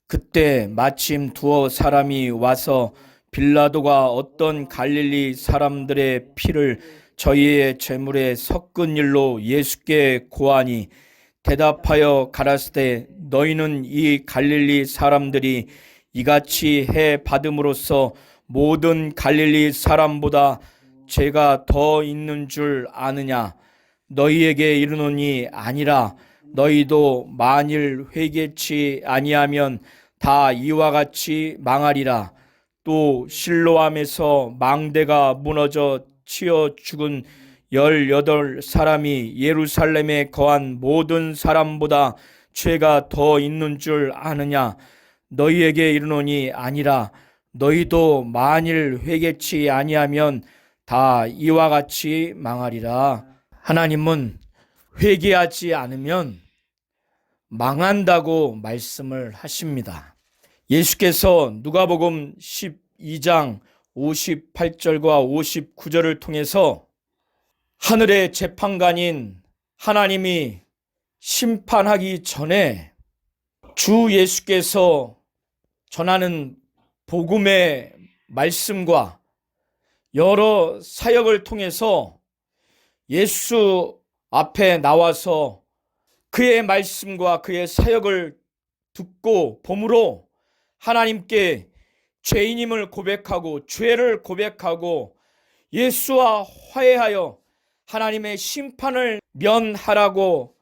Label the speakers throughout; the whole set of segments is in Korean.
Speaker 1: 그때 마침 두어 사람이 와서 빌라도가 어떤 갈릴리 사람들의 피를 저희의 제물에 섞은 일로 예수께 고하니 대답하여 가라사대 너희는 이 갈릴리 사람들이 이같이 해 받음으로써 모든 갈릴리 사람보다 죄가 더 있는 줄 아느냐? 너희에게 이르노니 아니라. 너희도 만일 회개치 아니하면 다 이와 같이 망하리라. 또 실로암에서 망대가 무너져 치어 죽은 18사람이 예루살렘에 거한 모든 사람보다 죄가 더 있는 줄 아느냐? 너희에게 이르노니 아니라. 너희도 만일 회개치 아니하면 다 이와 같이 망하리라. 하나님은 회개하지 않으면 망한다고 말씀을 하십니다. 예수께서 누가복음 12장 58절과 59절을 통해서 하늘의 재판관인 하나님이 심판하기 전에 주 예수께서 전하는 복음의 말씀과 여러 사역을 통해서 예수 앞에 나와서 그의 말씀과 그의 사역을 듣고 봄으로 하나님께 죄인임을 고백하고 죄를 고백하고 예수와 화해하여 하나님의 심판을 면하라고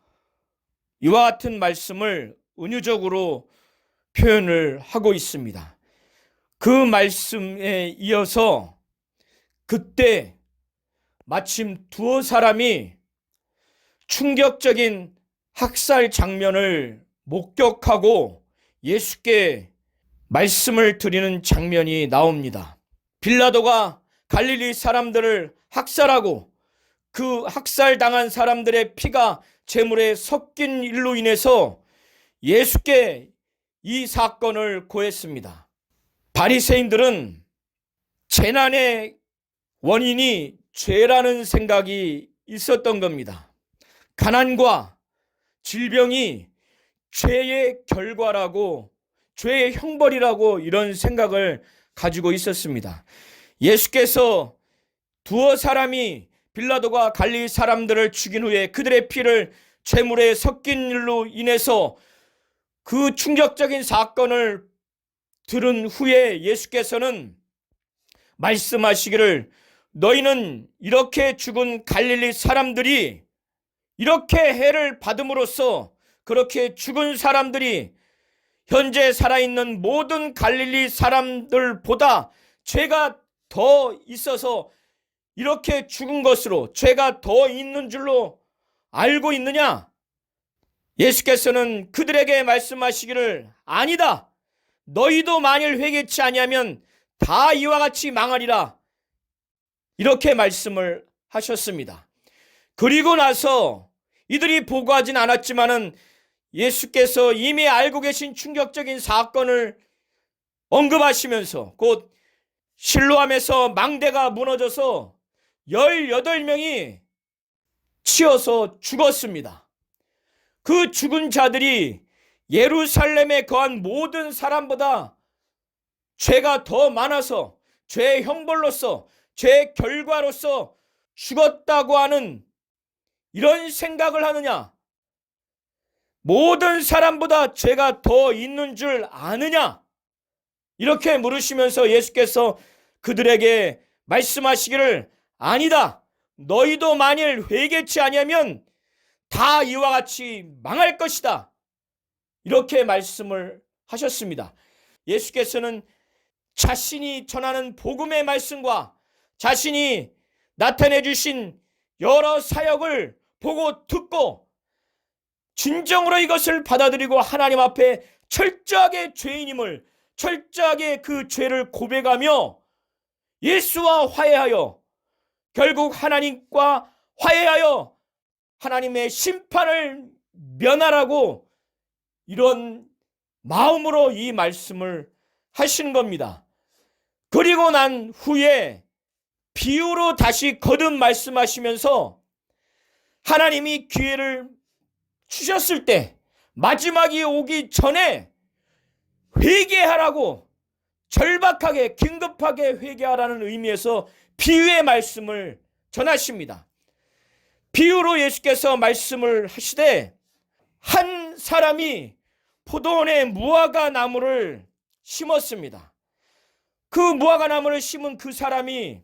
Speaker 1: 이와 같은 말씀을 은유적으로 표현을 하고 있습니다. 그 말씀에 이어서 그때 마침 두어 사람이 충격적인 학살 장면을 목격하고 예수께 말씀을 드리는 장면이 나옵니다. 빌라도가 갈릴리 사람들을 학살하고 그 학살당한 사람들의 피가 제물에 섞인 일로 인해서 예수께 이 사건을 고했습니다. 바리새인들은 재난의 원인이 죄라는 생각이 있었던 겁니다. 가난과 질병이 죄의 결과라고, 죄의 형벌이라고 이런 생각을 가지고 있었습니다. 예수께서 두어 사람이 빌라도가 갈릴리 사람들을 죽인 후에 그들의 피를 제물에 섞인 일로 인해서 그 충격적인 사건을 들은 후에 예수께서는 말씀하시기를 너희는 이렇게 죽은 갈릴리 사람들이 이렇게 해를 받음으로써 그렇게 죽은 사람들이 현재 살아있는 모든 갈릴리 사람들보다 죄가 더 있어서 이렇게 죽은 것으로 죄가 더 있는 줄로 알고 있느냐? 예수께서는 그들에게 말씀하시기를 아니다. 너희도 만일 회개치 아니하면 다 이와 같이 망하리라. 이렇게 말씀을 하셨습니다. 그리고 나서 이들이 보고하진 않았지만은 예수께서 이미 알고 계신 충격적인 사건을 언급하시면서 곧 실로암에서 망대가 무너져서 18명이 치여서 죽었습니다. 그 죽은 자들이 예루살렘에 거한 모든 사람보다 죄가 더 많아서 죄의 형벌로서 죄의 결과로서 죽었다고 하는 이런 생각을 하느냐? 모든 사람보다 죄가 더 있는 줄 아느냐? 이렇게 물으시면서 예수께서 그들에게 말씀하시기를 아니다. 너희도 만일 회개치 아니하면 다 이와 같이 망할 것이다. 이렇게 말씀을 하셨습니다. 예수께서는 자신이 전하는 복음의 말씀과 자신이 나타내 주신 여러 사역을 보고 듣고 진정으로 이것을 받아들이고 하나님 앞에 철저하게 죄인임을, 철저하게 그 죄를 고백하며 예수와 화해하여 결국 하나님과 화해하여 하나님의 심판을 면하라고 이런 마음으로 이 말씀을 하신 겁니다. 그리고 난 후에 비유로 다시 거듭 말씀하시면서 하나님이 기회를 주셨을 때, 마지막이 오기 전에 회개하라고, 절박하게 긴급하게 회개하라는 의미에서 비유의 말씀을 전하십니다. 비유로 예수께서 말씀을 하시되, 한 사람이 포도원에 무화과 나무를 심었습니다. 그 무화과 나무를 심은 그 사람이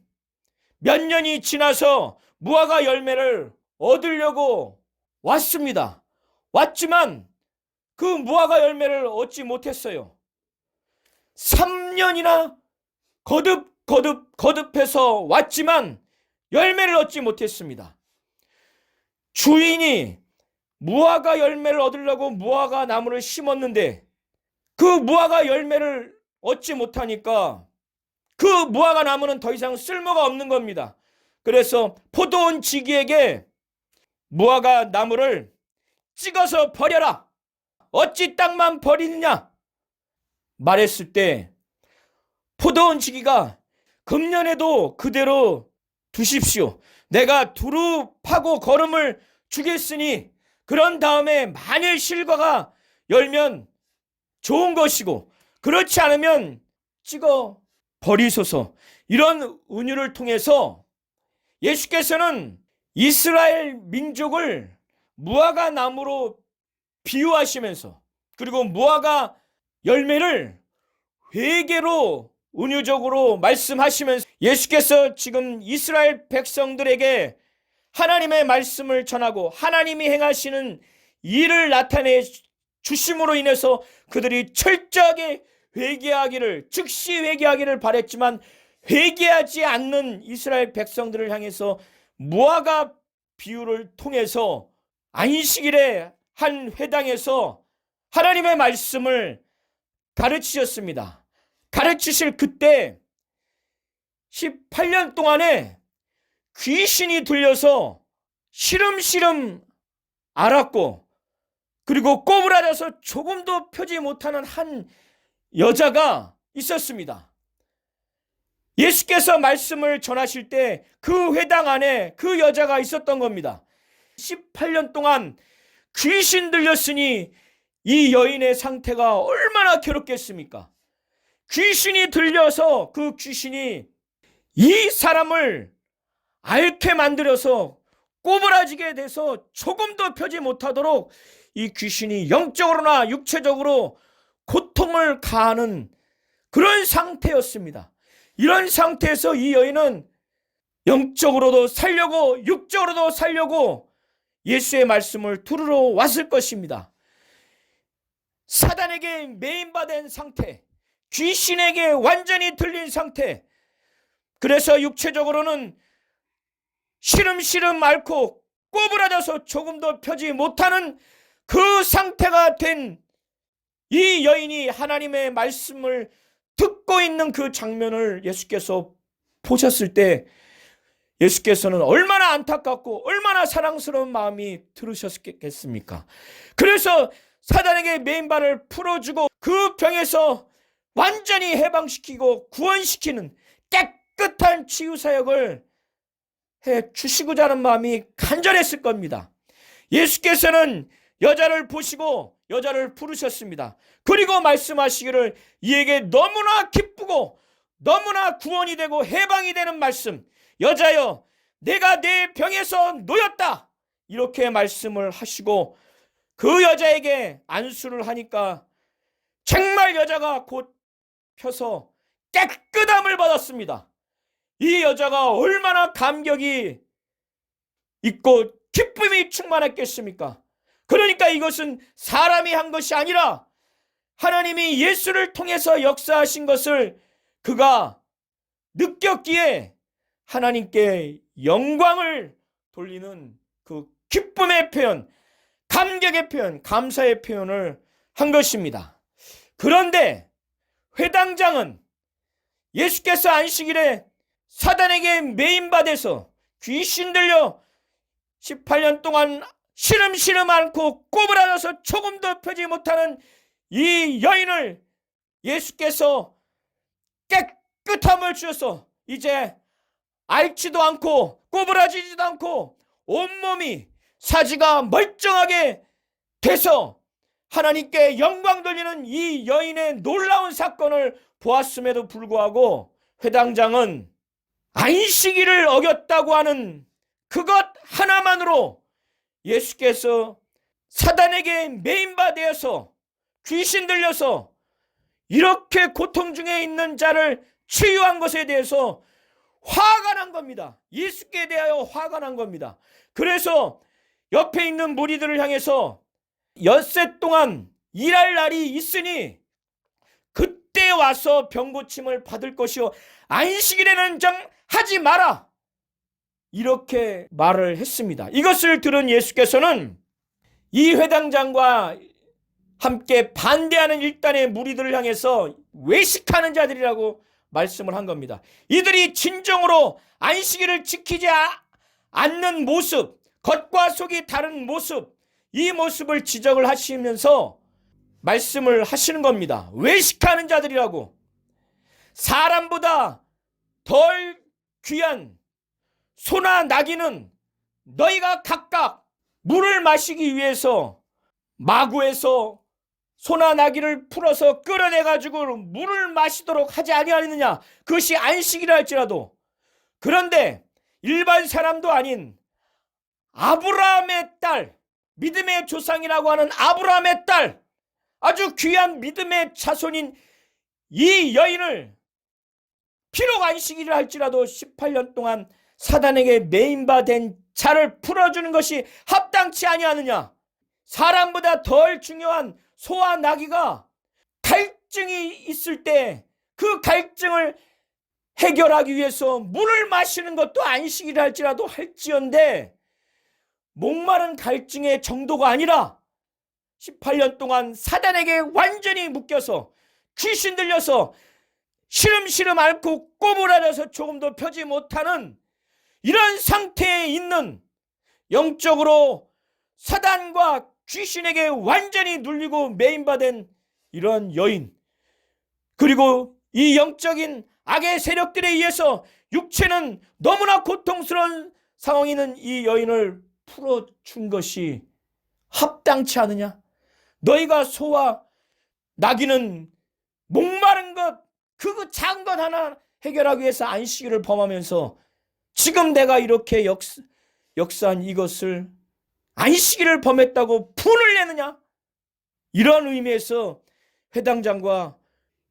Speaker 1: 몇 년이 지나서 무화과 열매를 얻으려고 왔습니다. 왔지만 그 무화과 열매를 얻지 못했어요. 3년이나 거듭해서 왔지만 열매를 얻지 못했습니다. 주인이 무화과 열매를 얻으려고 무화과 나무를 심었는데 그 무화과 열매를 얻지 못하니까 그 무화과 나무는 더 이상 쓸모가 없는 겁니다. 그래서 포도원 지기에게 무화과 나무를 찍어서 버려라, 어찌 땅만 버리느냐 말했을 때, 포도원 지기가 금년에도 그대로 두십시오. 내가 두루 파고 거름을 주겠으니 그런 다음에 만일 실과가 열면 좋은 것이고 그렇지 않으면 찍어 버리소서. 이런 은유를 통해서 예수께서는 이스라엘 민족을 무화과 나무로 비유하시면서, 그리고 무화과 열매를 회개로 은유적으로 말씀하시면서, 예수께서 지금 이스라엘 백성들에게 하나님의 말씀을 전하고 하나님이 행하시는 일을 나타내 주심으로 인해서 그들이 철저하게 회개하기를, 즉시 회개하기를 바랬지만 회개하지 않는 이스라엘 백성들을 향해서 무화과 비유를 통해서 안식일에 한 회당에서 하나님의 말씀을 가르치셨습니다. 가르치실 그때 18년 동안에 귀신이 들려서 시름시름 앓았고, 그리고 꼬부라져서 조금도 펴지 못하는 한 여자가 있었습니다. 예수께서 말씀을 전하실 때 그 회당 안에 그 여자가 있었던 겁니다. 18년 동안 귀신 들렸으니 이 여인의 상태가 얼마나 괴롭겠습니까? 귀신이 들려서 그 귀신이 이 사람을 앓게 만들어서 꼬부라지게 돼서 조금도 펴지 못하도록 이 귀신이 영적으로나 육체적으로 고통을 가하는 그런 상태였습니다. 이런 상태에서 이 여인은 영적으로도 살려고 육적으로도 살려고 예수의 말씀을 들으러 왔을 것입니다. 사단에게 매인받은 상태, 귀신에게 완전히 들린 상태, 그래서 육체적으로는 시름시름 앓고 꼬부라져서 조금도 펴지 못하는 그 상태가 된 이 여인이 하나님의 말씀을 듣고 있는 그 장면을 예수께서 보셨을 때 예수께서는 얼마나 안타깝고 얼마나 사랑스러운 마음이 들으셨겠습니까? 그래서 사단에게 매인반을 풀어주고 그 병에서 완전히 해방시키고 구원시키는 깨끗한 치유사역을 해주시고자 하는 마음이 간절했을 겁니다. 예수께서는 여자를 보시고 여자를 부르셨습니다. 그리고 말씀하시기를, 이에게 너무나 기쁘고 너무나 구원이 되고 해방이 되는 말씀, 여자여 내가 내 병에서 놓였다, 이렇게 말씀을 하시고 그 여자에게 안수를 하니까 정말 여자가 곧 펴서 깨끗함을 받았습니다. 이 여자가 얼마나 감격이 있고 기쁨이 충만했겠습니까? 그러니까 이것은 사람이 한 것이 아니라 하나님이 예수를 통해서 역사하신 것을 그가 느꼈기에 하나님께 영광을 돌리는 그 기쁨의 표현, 감격의 표현, 감사의 표현을 한 것입니다. 그런데 회당장은 예수께서 안식일에 사단에게 매인받아서 귀신 들려 18년 동안 시름시름 앓고 꼬부라져서 조금도 펴지 못하는 이 여인을 예수께서 깨끗함을 주셔서 이제 앓지도 않고 꼬부라지지도 않고 온몸이 사지가 멀쩡하게 돼서 하나님께 영광 돌리는 이 여인의 놀라운 사건을 보았음에도 불구하고 회당장은 안식일을 어겼다고 하는 그것 하나만으로 예수께서 사단에게 매인받아서 귀신 들려서 이렇게 고통 중에 있는 자를 치유한 것에 대해서 화가 난 겁니다. 예수께 대하여 화가 난 겁니다. 그래서 옆에 있는 무리들을 향해서 엿새 동안 일할 날이 있으니 그때 와서 병고침을 받을 것이요 안식일에는 하지 마라, 이렇게 말을 했습니다. 이것을 들은 예수께서는 이 회당장과 함께 반대하는 일단의 무리들을 향해서 외식하는 자들이라고 말씀을 한 겁니다. 이들이 진정으로 안식일을 지키지 않는 모습, 겉과 속이 다른 모습, 이 모습을 지적을 하시면서 말씀을 하시는 겁니다. 외식하는 자들이라고. 사람보다 덜 귀한 소나 나귀는 너희가 각각 물을 마시기 위해서 마구에서 소나 나귀를 풀어서 끌어내가지고 물을 마시도록 하지 아니하느냐. 그것이 안식이라 할지라도. 그런데 일반 사람도 아닌 아브라함의 딸, 믿음의 조상이라고 하는 아브라함의 딸, 아주 귀한 믿음의 자손인 이 여인을 비록 안식일을 할지라도 18년 동안 사단에게 매인받은 자를 풀어주는 것이 합당치 아니하느냐. 사람보다 덜 중요한 소와 나귀가 갈증이 있을 때 그 갈증을 해결하기 위해서 물을 마시는 것도 안식일을 할지라도 할지언데 목마른 갈증의 정도가 아니라 18년 동안 사단에게 완전히 묶여서 귀신 들려서 시름시름 앓고 꼬부라져서 조금도 펴지 못하는 이런 상태에 있는, 영적으로 사단과 귀신에게 완전히 눌리고 매인받은 이런 여인, 그리고 이 영적인 악의 세력들에 의해서 육체는 너무나 고통스러운 상황에 있는 이 여인을 풀어준 것이 합당치 않으냐? 너희가 소와 나귀는 목마른 것, 그 작은 것 하나 해결하기 위해서 안식일을 범하면서 지금 내가 이렇게 역사한 이것을 안식일을 범했다고 분을 내느냐? 이런 의미에서 회당장과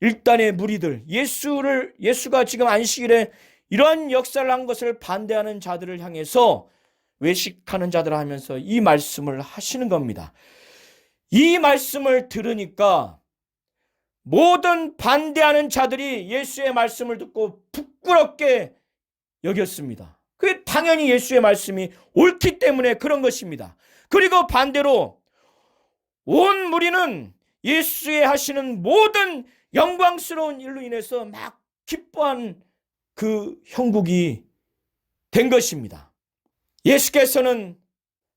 Speaker 1: 일단의 무리들, 예수가 지금 안식일에 이런 역사를 한 것을 반대하는 자들을 향해서 외식하는 자들 하면서 이 말씀을 하시는 겁니다. 이 말씀을 들으니까 모든 반대하는 자들이 예수의 말씀을 듣고 부끄럽게 여겼습니다. 그게 당연히 예수의 말씀이 옳기 때문에 그런 것입니다. 그리고 반대로 온 무리는 예수의 하시는 모든 영광스러운 일로 인해서 막 기뻐한 그 형국이 된 것입니다. 예수께서는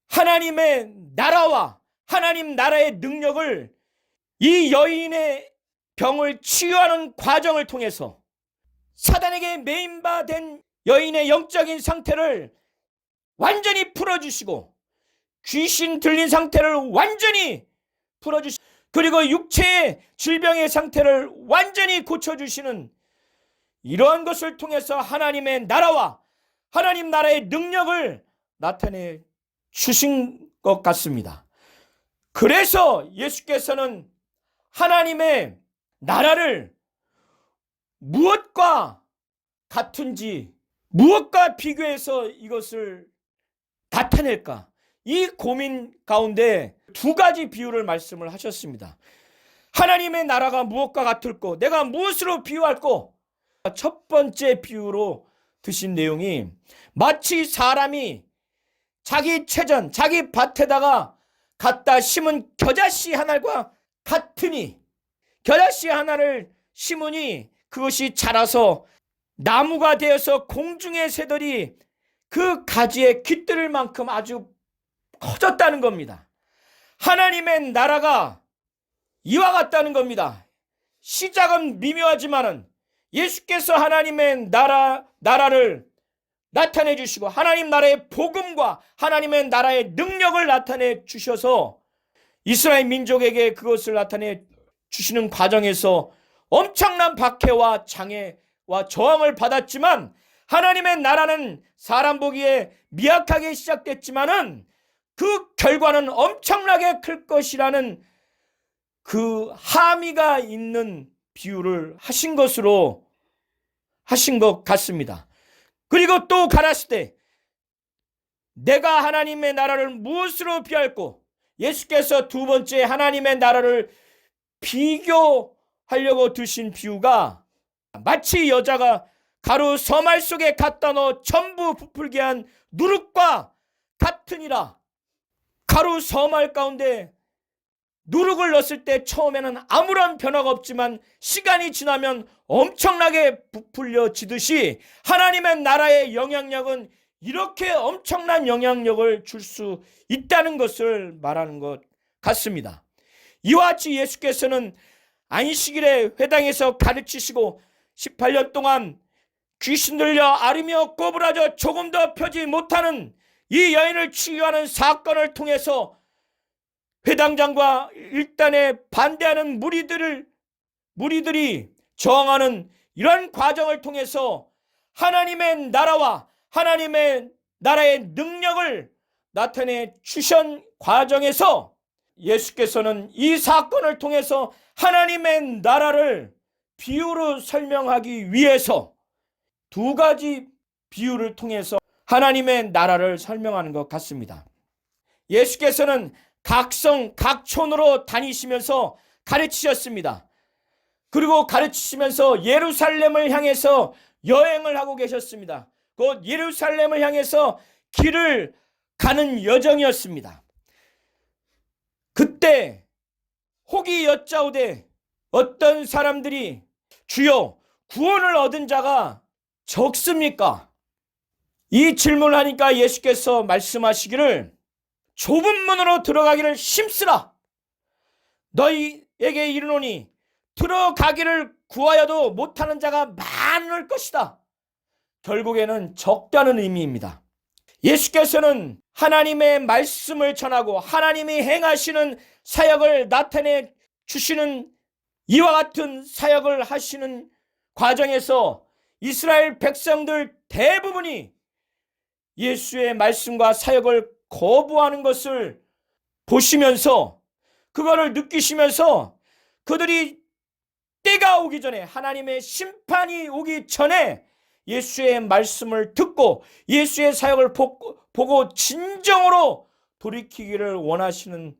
Speaker 1: 하나님의 나라와 하나님 나라의 능력을 이 여인의 병을 치유하는 과정을 통해서 사단에게 매인받은 여인의 영적인 상태를 완전히 풀어주시고 귀신 들린 상태를 완전히 풀어주시고 그리고 육체의 질병의 상태를 완전히 고쳐주시는 이러한 것을 통해서 하나님의 나라와 하나님 나라의 능력을 나타내 주신 것 같습니다. 그래서 예수께서는 하나님의 나라를 무엇과 같은지, 무엇과 비교해서 이것을 나타낼까, 이 고민 가운데 두 가지 비유를 말씀을 하셨습니다. 하나님의 나라가 무엇과 같을꼬, 내가 무엇으로 비유할꼬. 첫 번째 비유로 드신 내용이 마치 사람이 자기 채전, 자기 밭에다가 갖다 심은 겨자씨 하나과 같으니, 겨자씨 하나를 심으니 그것이 자라서 나무가 되어서 공중의 새들이 그 가지에 깃들을 만큼 아주 커졌다는 겁니다. 하나님의 나라가 이와 같다는 겁니다. 시작은 미묘하지만은 예수께서 하나님의 나라를 나타내 주시고 하나님 나라의 복음과 하나님의 나라의 능력을 나타내 주셔서 이스라엘 민족에게 그것을 나타내 주시는 과정에서 엄청난 박해와 장애와 저항을 받았지만, 하나님의 나라는 사람 보기에 미약하게 시작됐지만은 그 결과는 엄청나게 클 것이라는 그 함의가 있는 비유를 하신 것으로 하신 것 같습니다. 그리고 또 가라사대 내가 하나님의 나라를 무엇으로 비할꼬? 예수께서 두 번째 하나님의 나라를 비교하려고 드신 비유가 마치 여자가 가루 서말 속에 갖다 넣어 전부 부풀게 한 누룩과 같으니라. 가루 서말 가운데 누룩을 넣었을 때 처음에는 아무런 변화가 없지만 시간이 지나면 엄청나게 부풀려지듯이 하나님의 나라의 영향력은 이렇게 엄청난 영향력을 줄 수 있다는 것을 말하는 것 같습니다. 이와 같이 예수께서는 안식일에 회당에서 가르치시고 18년 동안 귀신 들려 앓으며 꼬부라져 조금 더 펴지 못하는 이 여인을 치유하는 사건을 통해서 회당장과 일단에 반대하는 무리들이 저항하는 이런 과정을 통해서 하나님의 나라와 하나님의 나라의 능력을 나타내 주신 과정에서 예수께서는 이 사건을 통해서 하나님의 나라를 비유로 설명하기 위해서 두 가지 비유를 통해서 하나님의 나라를 설명하는 것 같습니다. 예수께서는 각성 각촌으로 다니시면서 가르치셨습니다. 그리고 가르치시면서 예루살렘을 향해서 여행을 하고 계셨습니다. 곧 예루살렘을 향해서 길을 가는 여정이었습니다. 그때 혹이 여짜오되 어떤 사람들이 주여 구원을 얻은 자가 적습니까? 이 질문을 하니까 예수께서 말씀하시기를 좁은 문으로 들어가기를 힘쓰라. 너희에게 이르노니 들어가기를 구하여도 못하는 자가 많을 것이다. 결국에는 적다는 의미입니다. 예수께서는 하나님의 말씀을 전하고 하나님이 행하시는 사역을 나타내 주시는 이와 같은 사역을 하시는 과정에서 이스라엘 백성들 대부분이 예수의 말씀과 사역을 거부하는 것을 보시면서 그거를 느끼시면서 그들이 때가 오기 전에 하나님의 심판이 오기 전에 예수의 말씀을 듣고 예수의 사역을 보고 진정으로 돌이키기를 원하시는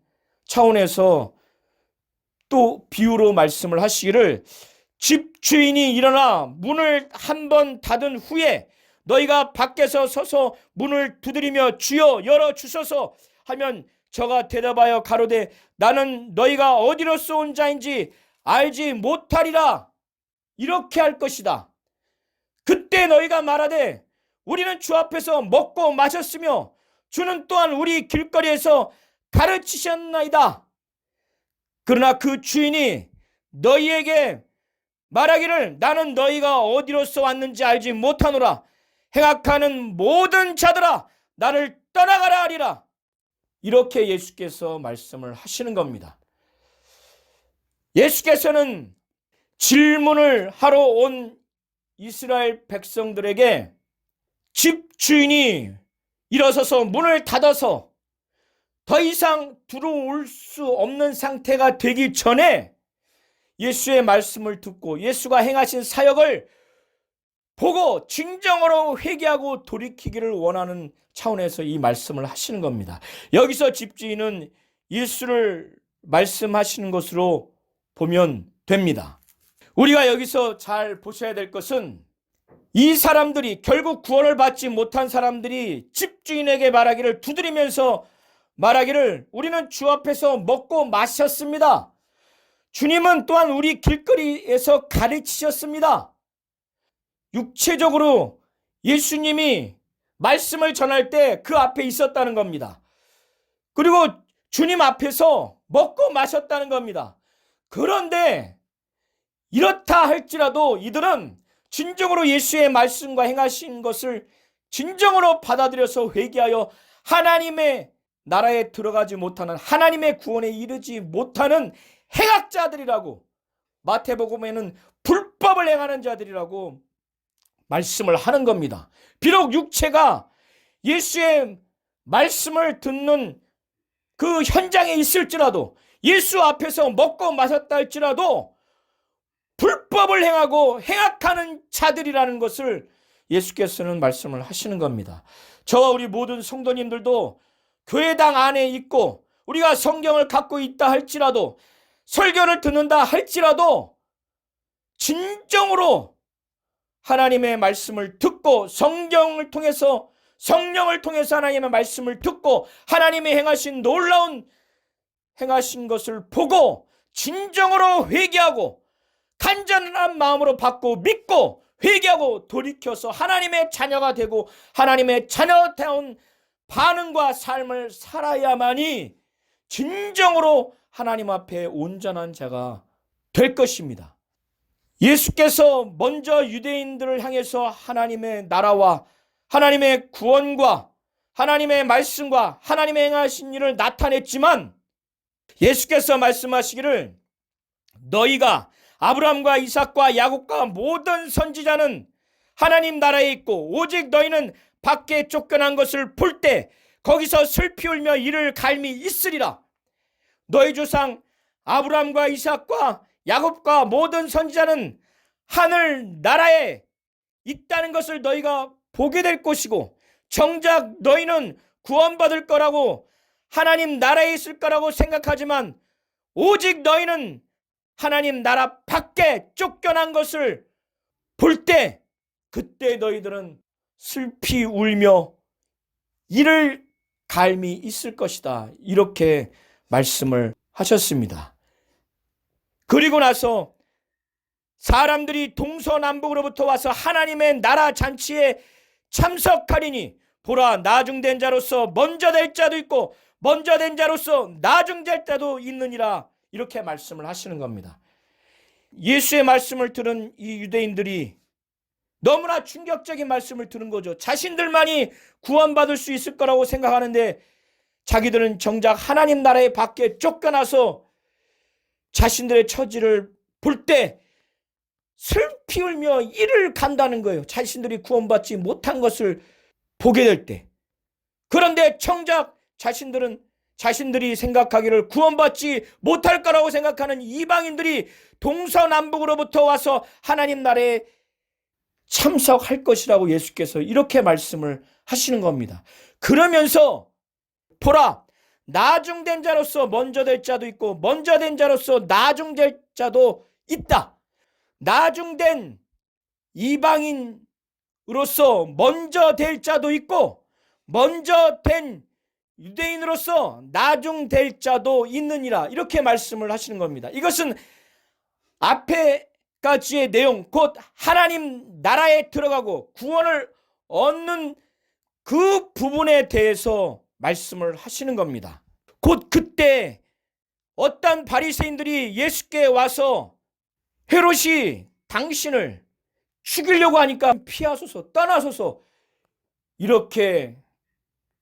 Speaker 1: 차원에서 또 비유로 말씀을 하시기를 집주인이 일어나 문을 한 번 닫은 후에 너희가 밖에서 서서 문을 두드리며 주여 열어주소서 하면 저가 대답하여 가로되 나는 너희가 어디로서 온 자인지 알지 못하리라. 이렇게 할 것이다. 그때 너희가 말하되 우리는 주 앞에서 먹고 마셨으며 주는 또한 우리 길거리에서 가르치셨나이다. 그러나 그 주인이 너희에게 말하기를 나는 너희가 어디로서 왔는지 알지 못하노라. 행악하는 모든 자들아 나를 떠나가라 하리라. 이렇게 예수께서 말씀을 하시는 겁니다. 예수께서는 질문을 하러 온 이스라엘 백성들에게 집주인이 일어서서 문을 닫아서 더 이상 들어올 수 없는 상태가 되기 전에 예수의 말씀을 듣고 예수가 행하신 사역을 보고 진정으로 회개하고 돌이키기를 원하는 차원에서 이 말씀을 하시는 겁니다. 여기서 집주인은 예수를 말씀하시는 것으로 보면 됩니다. 우리가 여기서 잘 보셔야 될 것은 이 사람들이 결국 구원을 받지 못한 사람들이 집주인에게 말하기를 두드리면서 말하기를 우리는 주 앞에서 먹고 마셨습니다. 주님은 또한 우리 길거리에서 가르치셨습니다. 육체적으로 예수님이 말씀을 전할 때 그 앞에 있었다는 겁니다. 그리고 주님 앞에서 먹고 마셨다는 겁니다. 그런데 이렇다 할지라도 이들은 진정으로 예수의 말씀과 행하신 것을 진정으로 받아들여서 회개하여 하나님의 나라에 들어가지 못하는, 하나님의 구원에 이르지 못하는 행악자들이라고, 마태복음에는 불법을 행하는 자들이라고 말씀을 하는 겁니다. 비록 육체가 예수의 말씀을 듣는 그 현장에 있을지라도, 예수 앞에서 먹고 마셨다 할지라도 불법을 행하고 행악하는 자들이라는 것을 예수께서는 말씀을 하시는 겁니다. 저와 우리 모든 성도님들도 교회당 안에 있고 우리가 성경을 갖고 있다 할지라도, 설교를 듣는다 할지라도 진정으로 하나님의 말씀을 듣고 성경을 통해서, 성령을 통해서 하나님의 말씀을 듣고 하나님의 행하신 놀라운 행하신 것을 보고 진정으로 회개하고 간절한 마음으로 받고 믿고 회개하고 돌이켜서 하나님의 자녀가 되고 하나님의 자녀다운 반응과 삶을 살아야만이 진정으로 하나님 앞에 온전한 자가 될 것입니다. 예수께서 먼저 유대인들을 향해서 하나님의 나라와 하나님의 구원과 하나님의 말씀과 하나님의 행하신 일을 나타냈지만, 예수께서 말씀하시기를 너희가 아브라함과 이삭과 야곱과 모든 선지자는 하나님 나라에 있고 오직 너희는 밖에 쫓겨난 것을 볼 때 거기서 슬피 울며 이를 갈미 있으리라. 너희 조상 아브라함과 이삭과 야곱과 모든 선지자는 하늘 나라에 있다는 것을 너희가 보게 될 것이고, 정작 너희는 구원받을 거라고 하나님 나라에 있을 거라고 생각하지만 오직 너희는 하나님 나라 밖에 쫓겨난 것을 볼 때 그때 너희들은 슬피 울며 이를 갈미 있을 것이다, 이렇게 말씀을 하셨습니다. 그리고 나서 사람들이 동서남북으로부터 와서 하나님의 나라 잔치에 참석하리니 보라, 나중된 자로서 먼저 될 자도 있고 먼저 된 자로서 나중될 자도 있느니라, 이렇게 말씀을 하시는 겁니다. 예수의 말씀을 들은 이 유대인들이 너무나 충격적인 말씀을 들은 거죠. 자신들만이 구원받을 수 있을 거라고 생각하는데 자기들은 정작 하나님 나라의 밖에 쫓겨나서 자신들의 처지를 볼 때 슬피 울며 이를 간다는 거예요. 자신들이 구원받지 못한 것을 보게 될 때. 그런데 정작 자신들이 생각하기를 구원받지 못할 거라고 생각하는 이방인들이 동서남북으로부터 와서 하나님 나라에 참석할 것이라고 예수께서 이렇게 말씀을 하시는 겁니다. 그러면서 보라, 나중된 자로서 먼저 될 자도 있고 먼저 된 자로서 나중될 자도 있다. 나중된 이방인으로서 먼저 될 자도 있고 먼저 된 유대인으로서 나중될 자도 있느니라, 이렇게 말씀을 하시는 겁니다. 이것은 앞에까지의 내용, 곧 하나님 나라에 들어가고 구원을 얻는 그 부분에 대해서 말씀을 하시는 겁니다. 곧 그때 어떤 바리새인들이 예수께 와서 헤롯이 당신을 죽이려고 하니까 피하소서, 떠나소서, 이렇게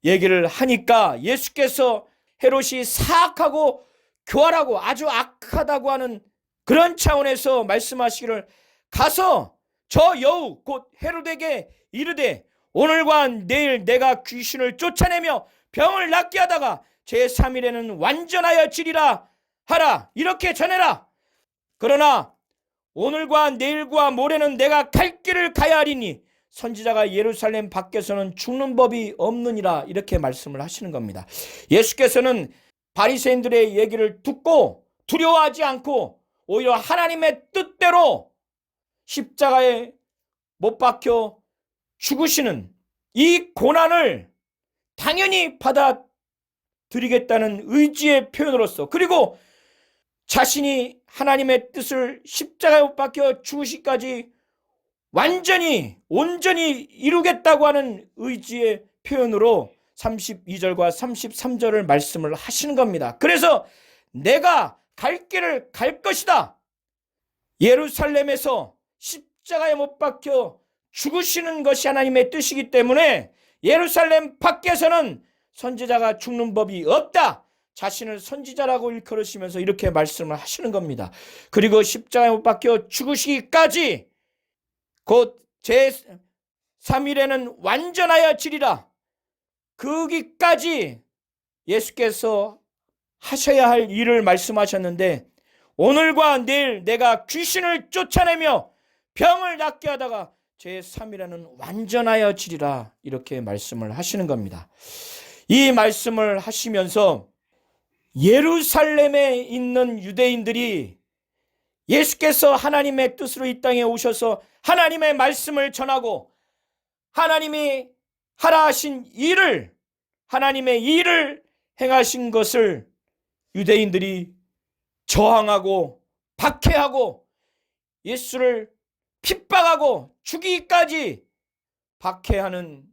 Speaker 1: 얘기를 하니까 예수께서 헤롯이 사악하고 교활하고 아주 악하다고 하는 그런 차원에서 말씀하시기를 가서 저 여우 곧 헤롯에게 이르되 오늘과 내일 내가 귀신을 쫓아내며 병을 낫게 하다가 제3일에는 완전하여 지리라 하라, 이렇게 전해라. 그러나 오늘과 내일과 모레는 내가 갈 길을 가야 하리니 선지자가 예루살렘 밖에서는 죽는 법이 없느니라, 이렇게 말씀을 하시는 겁니다. 예수께서는 바리새인들의 얘기를 듣고 두려워하지 않고 오히려 하나님의 뜻대로 십자가에 못 박혀 죽으시는 이 고난을 당연히 받아들이겠다는 의지의 표현으로서, 그리고 자신이 하나님의 뜻을 십자가에 못 박혀 죽으시기까지 온전히 이루겠다고 하는 의지의 표현으로 32절과 33절을 말씀을 하시는 겁니다. 그래서 내가 갈 길을 갈 것이다. 예루살렘에서 십자가에 못 박혀 죽으시는 것이 하나님의 뜻이기 때문에 예루살렘 밖에서는 선지자가 죽는 법이 없다. 자신을 선지자라고 일컬으시면서 이렇게 말씀을 하시는 겁니다. 그리고 십자가에 못 박혀 죽으시기까지 곧 제3일에는 완전하여 지리라. 거기까지 예수께서 하셔야 할 일을 말씀하셨는데, 오늘과 내일 내가 귀신을 쫓아내며 병을 낫게 하다가 제3일에는 완전하여 지리라, 이렇게 말씀을 하시는 겁니다. 이 말씀을 하시면서 예루살렘에 있는 유대인들이 예수께서 하나님의 뜻으로 이 땅에 오셔서 하나님의 말씀을 전하고 하나님이 하라 하신 일을, 하나님의 일을 행하신 것을 유대인들이 저항하고 박해하고 예수를 핍박하고 죽이기까지 박해하는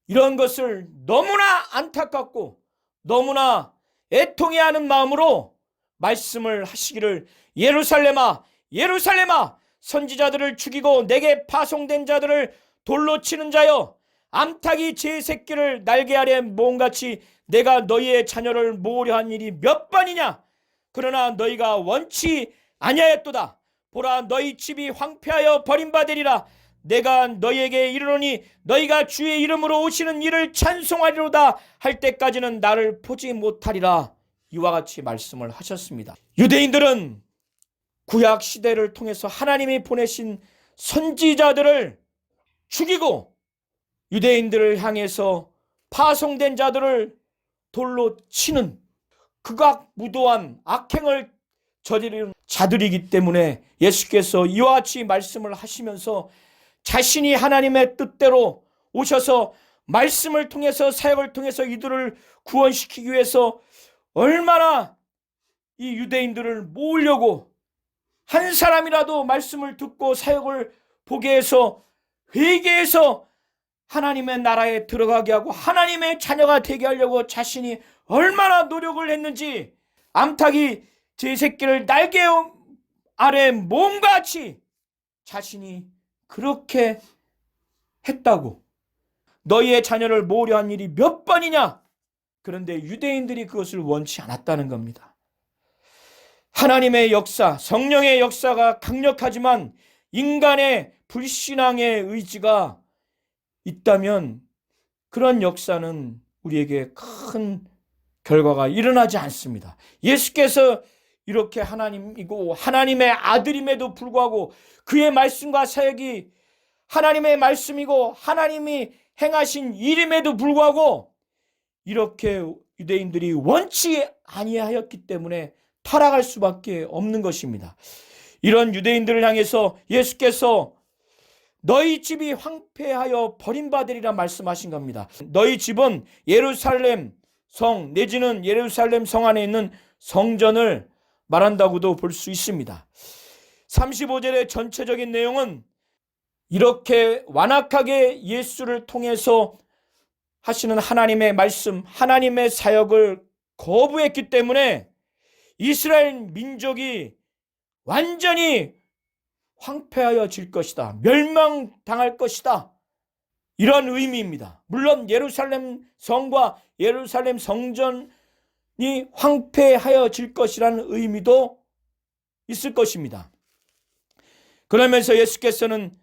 Speaker 1: 이런 것을 너무나 안타깝고 너무나 애통해하는 마음으로 말씀을 하시기를, 예루살렘아 예루살렘아, 선지자들을 죽이고 내게 파송된 자들을 돌로 치는 자여, 암탉이 제 새끼를 날개 아래 모음같이 내가 너희의 자녀를 모으려 한 일이 몇 번이냐. 그러나 너희가 원치 아니하였도다. 보라, 너희 집이 황폐하여 버림받으리라. 내가 너희에게 이르노니 너희가 주의 이름으로 오시는 이를 찬송하리로다 할 때까지는 나를 보지 못하리라. 이와 같이 말씀을 하셨습니다. 유대인들은 구약 시대를 통해서 하나님이 보내신 선지자들을 죽이고 유대인들을 향해서 파송된 자들을 돌로 치는 극악무도한 악행을 저지르는 자들이기 때문에 예수께서 이와 같이 말씀을 하시면서 자신이 하나님의 뜻대로 오셔서 말씀을 통해서, 사역을 통해서 이들을 구원시키기 위해서 얼마나 이 유대인들을 모으려고, 한 사람이라도 말씀을 듣고 사역을 보게 해서 회개해서 하나님의 나라에 들어가게 하고 하나님의 자녀가 되게 하려고 자신이 얼마나 노력을 했는지, 암탉이 제 새끼를 날개 아래 몸같이 자신이 그렇게 했다고. 너희의 자녀를 모으려 한 일이 몇 번이냐. 그런데 유대인들이 그것을 원치 않았다는 겁니다. 하나님의 역사, 성령의 역사가 강력하지만 인간의 불신앙의 의지가 있다면 그런 역사는 우리에게 큰 결과가 일어나지 않습니다. 예수께서 이렇게 하나님이고 하나님의 아들임에도 불구하고 그의 말씀과 사역이 하나님의 말씀이고 하나님이 행하신 일임에도 불구하고 이렇게 유대인들이 원치 아니하였기 때문에 타락할 수밖에 없는 것입니다. 이런 유대인들을 향해서 예수께서 너희 집이 황폐하여 버림받으리라 말씀하신 겁니다. 너희 집은 예루살렘 성 내지는 예루살렘 성 안에 있는 성전을 말한다고도 볼 수 있습니다. 35절의 전체적인 내용은 이렇게 완악하게 예수를 통해서 하시는 하나님의 말씀, 하나님의 사역을 거부했기 때문에 이스라엘 민족이 완전히 황폐하여질 것이다, 멸망당할 것이다, 이런 의미입니다. 물론 예루살렘 성과 예루살렘 성전이 황폐하여질 것이라는 의미도 있을 것입니다. 그러면서 예수께서는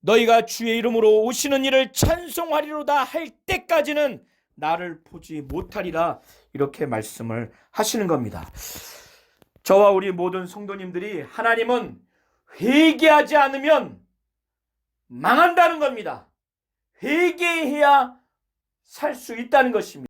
Speaker 1: 너희가 주의 이름으로 오시는 이를 찬송하리로다 할 때까지는 나를 보지 못하리라, 이렇게 말씀을 하시는 겁니다. 저와 우리 모든 성도님들이 하나님은 회개하지 않으면 망한다는 겁니다. 회개해야 살 수 있다는 것입니다.